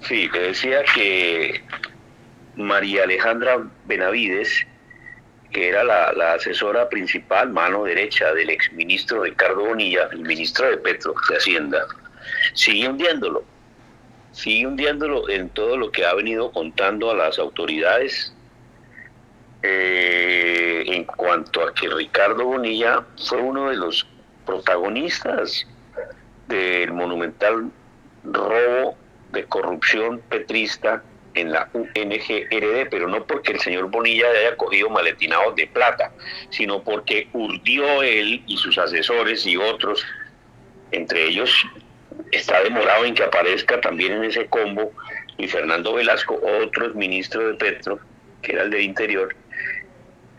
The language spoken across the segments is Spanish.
Sí, te decía que María Alejandra Benavides, que era la asesora principal, mano derecha del exministro Ricardo Bonilla, el ministro de Petro, de Hacienda, sigue hundiéndolo, sigue hundiéndolo en todo lo que ha venido contando a las autoridades en cuanto a que Ricardo Bonilla fue uno de los protagonistas del monumental robo de corrupción petrista en la UNGRD, pero no porque el señor Bonilla haya cogido maletinados de plata, sino porque urdió él y sus asesores y otros, entre ellos está demorado en que aparezca también en ese combo y Fernando Velasco, otro ministro de Petro, que era el del Interior,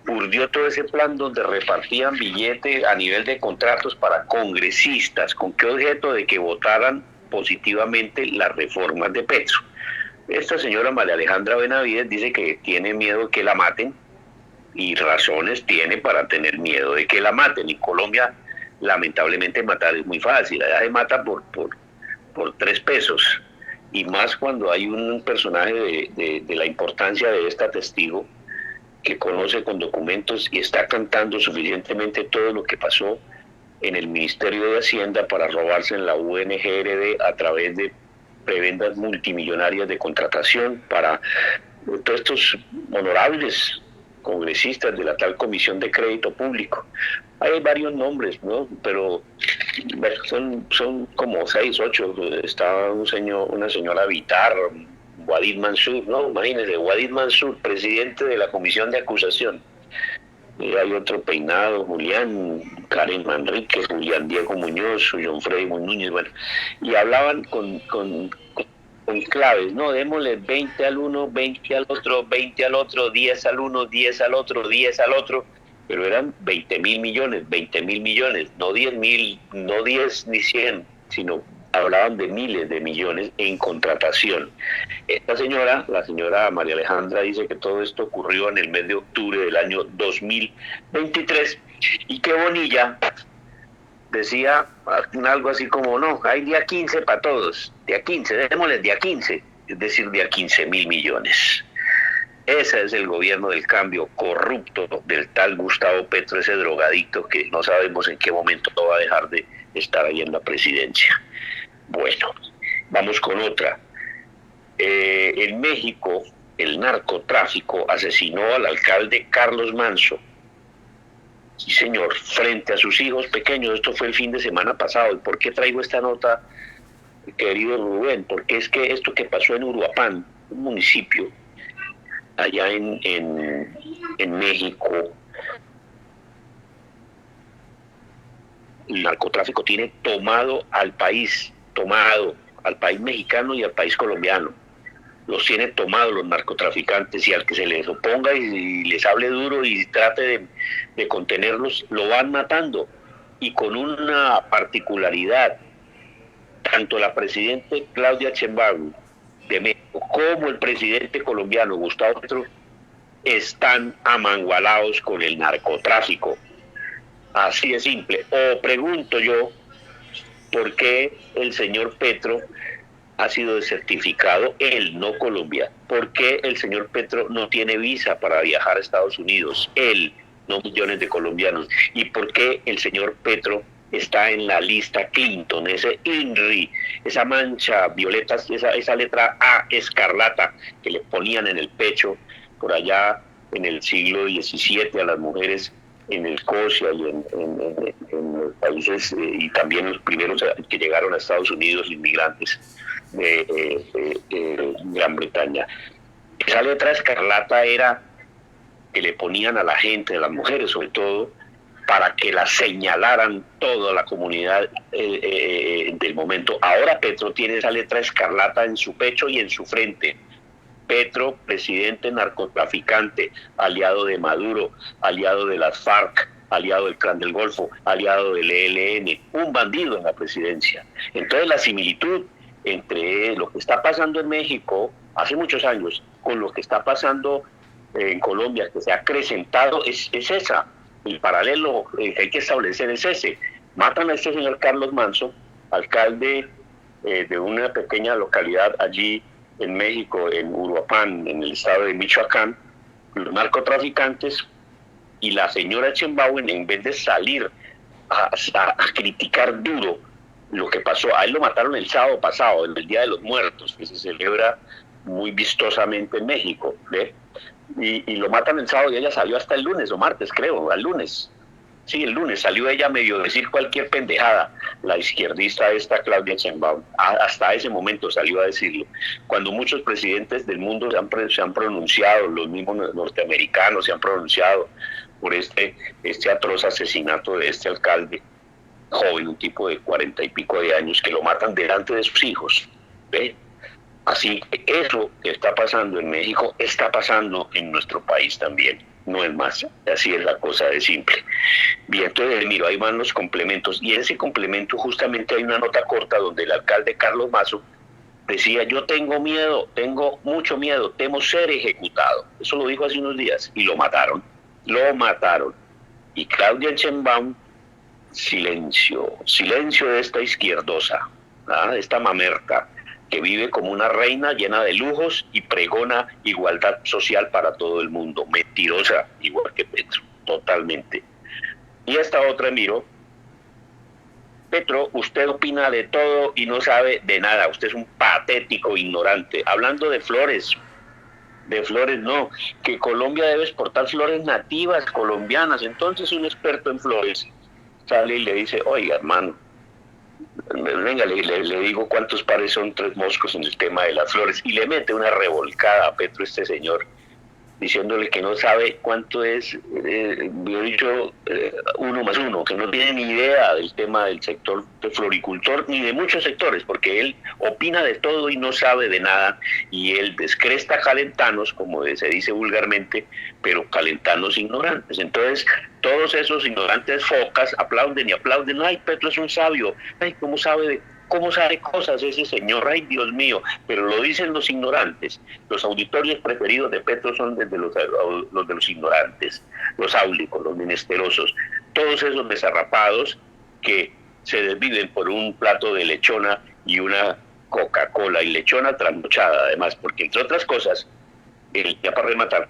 urdió todo ese plan donde repartían billetes a nivel de contratos para congresistas. ¿Con qué objeto? De que votaran positivamente las reformas de Petro. Esta señora María Alejandra Benavides dice que tiene miedo de que la maten, y razones tiene para tener miedo de que la maten. En Colombia, lamentablemente, matar es muy fácil. Allá se mata por 3 pesos, y más cuando hay un personaje de la importancia de esta testigo, que conoce con documentos y está cantando suficientemente todo lo que pasó en el Ministerio de Hacienda para robarse en la UNGRD a través de prebendas multimillonarias de contratación para todos estos honorables congresistas de la tal Comisión de Crédito Público. Hay varios nombres, ¿no? Pero bueno, son como 6, 8. Está una señora Vitar, Wadid Mansur, ¿no? Imagínense, Wadid Mansur, presidente de la Comisión de Acusación. Hay otro Peinado, Julián, Karen Manrique, Julián Diego Muñoz, John Freddy Núñez, bueno, y hablaban con claves, ¿no? Démosle 20 al uno, 20 al otro, 20 al otro, 10 al uno, 10 al otro, 10 al otro, pero eran 20.000 millones, 20.000 millones, no 10.000, no 10 ni 100, sino hablaban de miles de millones en contratación. Esta señora, la señora María Alejandra, dice que todo esto ocurrió en el mes de octubre del año 2023 y que Bonilla decía algo así como, no, hay día 15 para todos, día 15, démosles día 15, es decir, día 15.000 millones. Ese es el gobierno del cambio corrupto del tal Gustavo Petro, ese drogadicto que no sabemos en qué momento va a dejar de estar ahí en la presidencia. Bueno, vamos con otra. En México, el narcotráfico asesinó al alcalde Carlos Manso. Sí, señor, frente a sus hijos pequeños. Esto fue el fin de semana pasado. ¿Y por qué traigo esta nota, querido Rubén? Porque es que esto que pasó en Uruapan, un municipio allá en México, el narcotráfico tiene tomado al país mexicano y al país colombiano. Los tiene tomados los narcotraficantes, y al que se les oponga y les hable duro y trate de contenerlos, lo van matando. Y con una particularidad, tanto la presidente Claudia Sheinbaum de México como el presidente colombiano Gustavo Petro están amangualados con el narcotráfico. Así de simple. O pregunto yo, ¿por qué el señor Petro ha sido desertificado? Él, no Colombia. ¿Por qué el señor Petro no tiene visa para viajar a Estados Unidos? Él, no millones de colombianos. ¿Y por qué el señor Petro está en la lista Clinton, ese INRI, esa mancha violeta, esa letra A escarlata que le ponían en el pecho por allá en el siglo XVII a las mujeres en Escocia y en los países, y también los primeros que llegaron a Estados Unidos, inmigrantes de Gran Bretaña? Esa letra escarlata era que le ponían a la gente, a las mujeres sobre todo, para que la señalaran toda la comunidad del momento. Ahora Petro tiene esa letra escarlata en su pecho y en su frente. Petro, presidente narcotraficante, aliado de Maduro, aliado de las FARC, aliado del Clan del Golfo, aliado del ELN, un bandido en la presidencia. Entonces la similitud entre lo que está pasando en México hace muchos años con lo que está pasando en Colombia, que se ha acrecentado, es esa. El paralelo que hay que establecer es ese. Matan a este señor Carlos Manso, alcalde de una pequeña localidad allí en México, en Uruapan, en el estado de Michoacán, los narcotraficantes, y la señora Sheinbaum, en vez de salir a criticar duro lo que pasó, a él lo mataron el sábado pasado, en el Día de los Muertos, que se celebra muy vistosamente en México, ¿ve? Y lo matan el sábado y ella salió hasta el lunes o martes, creo, al lunes. Sí, el lunes salió ella medio a decir cualquier pendejada, la izquierdista esta Claudia Sheinbaum, hasta ese momento salió a decirlo. Cuando muchos presidentes del mundo se han pronunciado, los mismos norteamericanos se han pronunciado por este atroz asesinato de este alcalde joven, un tipo de 40 y pico de años, que lo matan delante de sus hijos. ¿Ve? Así que eso que está pasando en México está pasando en nuestro país también. No es más, así es la cosa de simple. Bien, entonces, miro, ahí van los complementos, y en ese complemento justamente hay una nota corta donde el alcalde Carlos Mazo decía: yo tengo miedo, tengo mucho miedo, temo ser ejecutado. Eso lo dijo hace unos días, y lo mataron. Y Claudia Sheinbaum, silencio de esta izquierdosa, esta mamerta, que vive como una reina llena de lujos y pregona igualdad social para todo el mundo. Mentirosa, igual que Petro, totalmente. Y esta otra, miro: Petro, usted opina de todo y no sabe de nada, usted es un patético ignorante. Hablando de flores no, que Colombia debe exportar flores nativas colombianas. Entonces un experto en flores sale y le dice: oiga, hermano, venga, le digo cuántos pares son 3 moscos en el tema de las flores, y le mete una revolcada a Petro este señor, diciéndole que no sabe cuánto es, yo he dicho, 1 más 1, que no tiene ni idea del tema del sector de floricultor, ni de muchos sectores, porque él opina de todo y no sabe de nada, y él descresta calentanos, como se dice vulgarmente, pero calentanos ignorantes. Entonces, todos esos ignorantes focas aplauden y aplauden: ay, Petro es un sabio, ay, ¿cómo sabe cosas ese señor? Ay, Dios mío. Pero lo dicen los ignorantes. Los auditorios preferidos de Petro son desde los de los ignorantes, los áulicos, los menesterosos, todos esos desarrapados que se desviven por un plato de lechona y una Coca-Cola, y lechona trasnochada además, porque entre otras cosas, ya para rematar,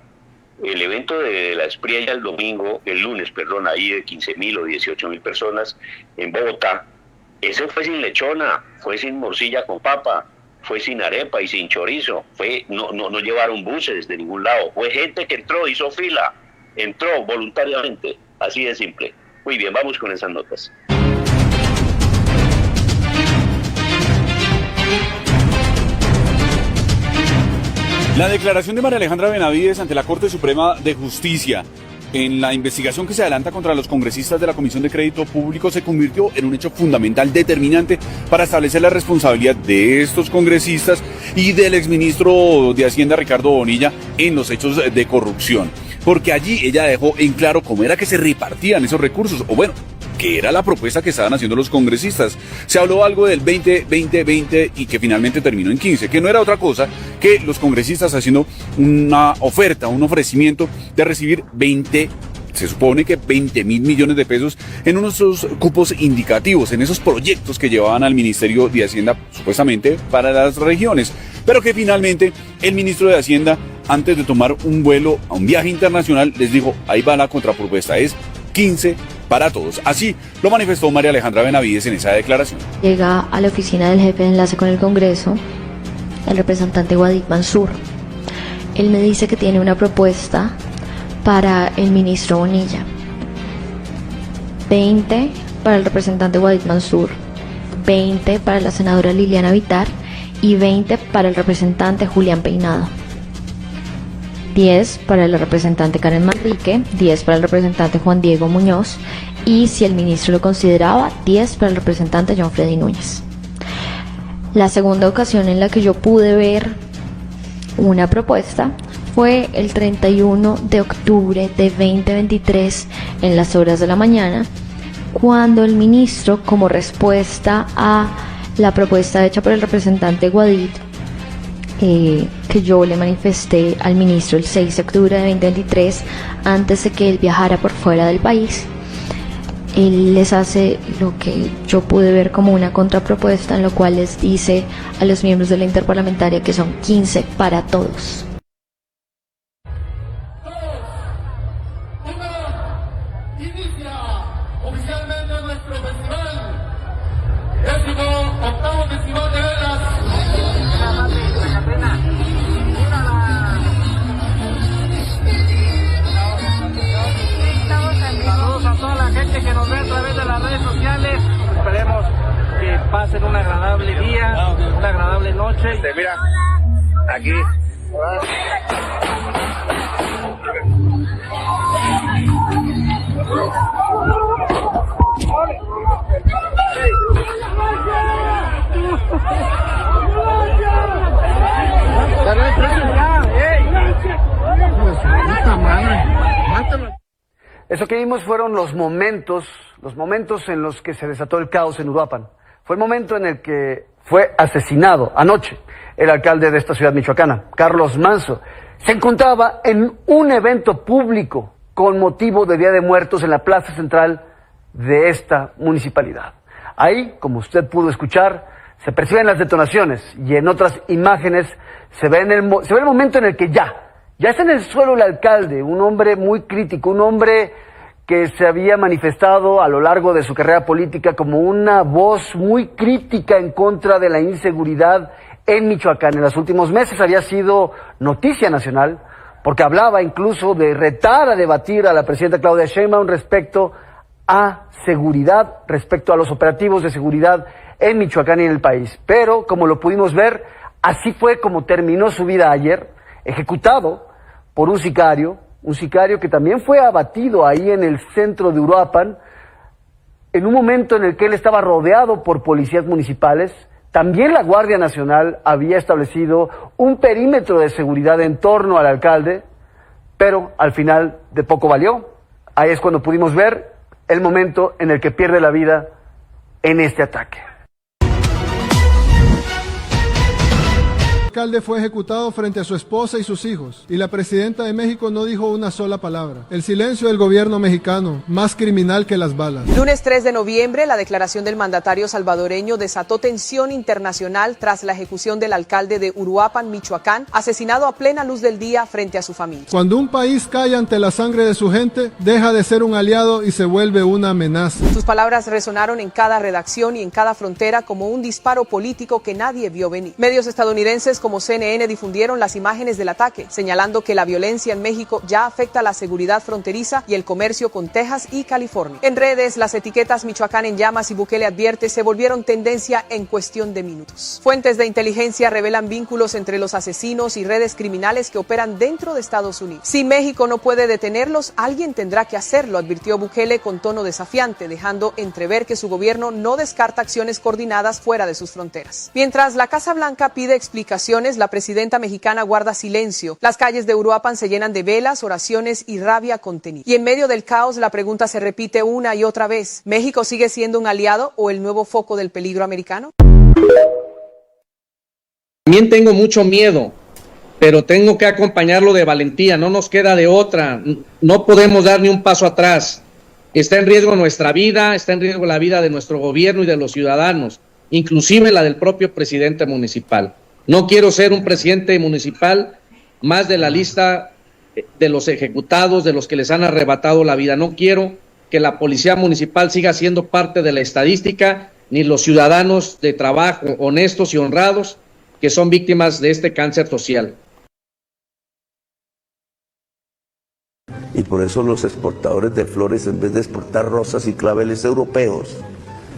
el evento de la Espriella el lunes, ahí de 15.000 o 18.000 personas en Bogotá, ese fue sin lechona, fue sin morcilla con papa, fue sin arepa y sin chorizo, no llevaron buses de ningún lado, fue gente que hizo fila, entró voluntariamente, así de simple. Muy bien, vamos con esas notas. La declaración de María Alejandra Benavides ante la Corte Suprema de Justicia en la investigación que se adelanta contra los congresistas de la Comisión de Crédito Público se convirtió en un hecho fundamental, determinante para establecer la responsabilidad de estos congresistas y del exministro de Hacienda, Ricardo Bonilla, en los hechos de corrupción. Porque allí ella dejó en claro cómo era que se repartían esos recursos, o bueno, que era la propuesta que estaban haciendo los congresistas. Se habló algo del 20-20-20 y que finalmente terminó en 15, que no era otra cosa que los congresistas haciendo una oferta, un ofrecimiento de recibir se supone que 20.000 millones de pesos en unos cupos indicativos, en esos proyectos que llevaban al Ministerio de Hacienda, supuestamente para las regiones, pero que finalmente el ministro de Hacienda, antes de tomar un vuelo a un viaje internacional, les dijo: ahí va la contrapropuesta, es 15 para todos. Así lo manifestó María Alejandra Benavides en esa declaración. Llega a la oficina del jefe de enlace con el Congreso, el representante Wadid Mansur. Él me dice que tiene una propuesta para el ministro Bonilla: 20 para el representante Wadid Mansur, 20 para la senadora Liliana Vittar y 20 para el representante Julián Peinado, 10 para el representante Karen Manrique, 10 para el representante Juan Diego Muñoz y, si el ministro lo consideraba, 10 para el representante John Freddy Núñez. La segunda ocasión en la que yo pude ver una propuesta fue el 31 de octubre de 2023 en las horas de la mañana, cuando el ministro, como respuesta a la propuesta hecha por el representante Wadid, que yo le manifesté al ministro el 6 de octubre de 2023, antes de que él viajara por fuera del país, él les hace lo que yo pude ver como una contrapropuesta, en lo cual les dice a los miembros de la interparlamentaria que son 15 para todos. Inicia oficialmente nuestro festival, 18º Festival de Velas. Saludos a toda la gente que nos ve a través de las redes sociales. Esperemos que pasen un agradable día, una agradable noche. Mira, aquí. Eso que vimos fueron los momentos en los que se desató el caos en Uruapan. Fue el momento en el que fue asesinado anoche el alcalde de esta ciudad michoacana, Carlos Manzo. Se encontraba en un evento público con motivo de Día de Muertos en la plaza central de esta municipalidad. Ahí, como usted pudo escuchar, se perciben las detonaciones y en otras imágenes se ve el momento en el que ya está en el suelo el alcalde, un hombre muy crítico, un hombre que se había manifestado a lo largo de su carrera política como una voz muy crítica en contra de la inseguridad en Michoacán. En los últimos meses había sido noticia nacional porque hablaba incluso de retar a debatir a la presidenta Claudia Sheinbaum respecto a seguridad, respecto a los operativos de seguridad en Michoacán y en el país. Pero, como lo pudimos ver, así fue como terminó su vida ayer, ejecutado por un sicario que también fue abatido ahí en el centro de Uruapan, en un momento en el que él estaba rodeado por policías municipales. También la Guardia Nacional había establecido un perímetro de seguridad en torno al alcalde, pero al final de poco valió. Ahí es cuando pudimos ver el momento en el que pierde la vida en este ataque. El alcalde fue ejecutado frente a su esposa y sus hijos, y la presidenta de México no dijo una sola palabra. El silencio del gobierno mexicano, más criminal que las balas. Lunes 3 de noviembre, la declaración del mandatario salvadoreño desató tensión internacional tras la ejecución del alcalde de Uruapan, Michoacán, asesinado a plena luz del día frente a su familia. Cuando un país cae ante la sangre de su gente, deja de ser un aliado y se vuelve una amenaza. Sus palabras resonaron en cada redacción y en cada frontera como un disparo político que nadie vio venir. Medios estadounidenses como CNN difundieron las imágenes del ataque, señalando que la violencia en México ya afecta la seguridad fronteriza y el comercio con Texas y California. En redes, las etiquetas Michoacán en llamas y Bukele advierte se volvieron tendencia en cuestión de minutos. Fuentes de inteligencia revelan vínculos entre los asesinos y redes criminales que operan dentro de Estados Unidos. Si México no puede detenerlos, alguien tendrá que hacerlo, advirtió Bukele con tono desafiante, dejando entrever que su gobierno no descarta acciones coordinadas fuera de sus fronteras. Mientras la Casa Blanca pide explicaciones, la presidenta mexicana guarda silencio. Las calles de Uruapan se llenan de velas, oraciones y rabia contenida. Y en medio del caos, la pregunta se repite una y otra vez: ¿México sigue siendo un aliado o el nuevo foco del peligro americano? También tengo mucho miedo, pero tengo que acompañarlo de valentía. No nos queda de otra. No podemos dar ni un paso atrás. Está en riesgo nuestra vida, está en riesgo la vida de nuestro gobierno y de los ciudadanos, inclusive la del propio presidente municipal. No quiero ser un presidente municipal más de la lista de los ejecutados, de los que les han arrebatado la vida. No quiero que la policía municipal siga siendo parte de la estadística, ni los ciudadanos de trabajo honestos y honrados que son víctimas de este cáncer social. Y por eso los exportadores de flores, en vez de exportar rosas y claveles europeos,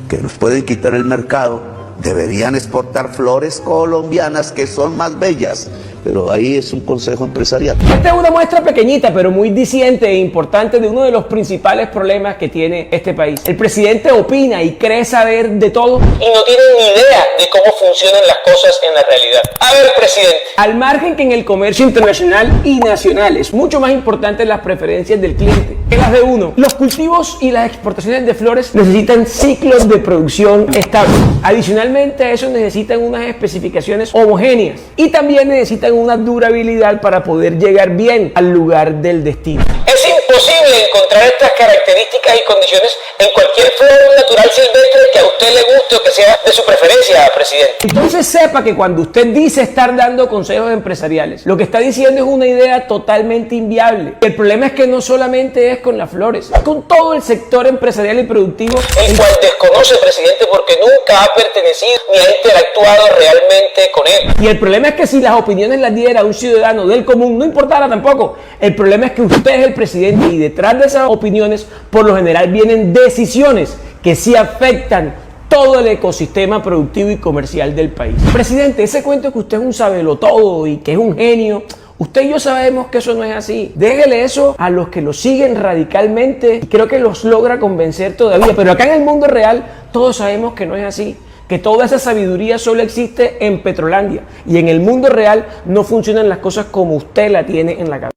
que nos pueden quitar el mercado, deberían exportar flores colombianas que son más bellas. Pero ahí es un consejo empresarial. Esta es una muestra pequeñita, pero muy diciente e importante de uno de los principales problemas que tiene este país. El presidente opina y cree saber de todo y no tiene ni idea de cómo funcionan las cosas en la realidad. A ver, presidente. Al margen que en el comercio internacional y nacional es mucho más importante las preferencias del cliente que las de uno. Los cultivos y las exportaciones de flores necesitan ciclos de producción estables. Adicionalmente a eso necesitan unas especificaciones homogéneas y también necesitan una durabilidad para poder llegar bien al lugar del destino. Es imposible posible encontrar estas características y condiciones en cualquier flor natural silvestre que a usted le guste o que sea de su preferencia, presidente. Entonces sepa que cuando usted dice estar dando consejos empresariales, lo que está diciendo es una idea totalmente inviable. El problema es que no solamente es con las flores, es con todo el sector empresarial y productivo, el cual desconoce, presidente, porque nunca ha pertenecido ni ha interactuado realmente con él. Y el problema es que si las opiniones las diera un ciudadano del común, no importara tampoco. El problema es que usted es el presidente y detrás de esas opiniones, por lo general, vienen decisiones que sí afectan todo el ecosistema productivo y comercial del país. Presidente, ese cuento que usted es un sabelotodo y que es un genio, usted y yo sabemos que eso no es así. Déjele eso a los que lo siguen radicalmente y creo que los logra convencer todavía. Pero acá en el mundo real todos sabemos que no es así. Que toda esa sabiduría solo existe en Petrolandia. Y en el mundo real no funcionan las cosas como usted la tiene en la cabeza.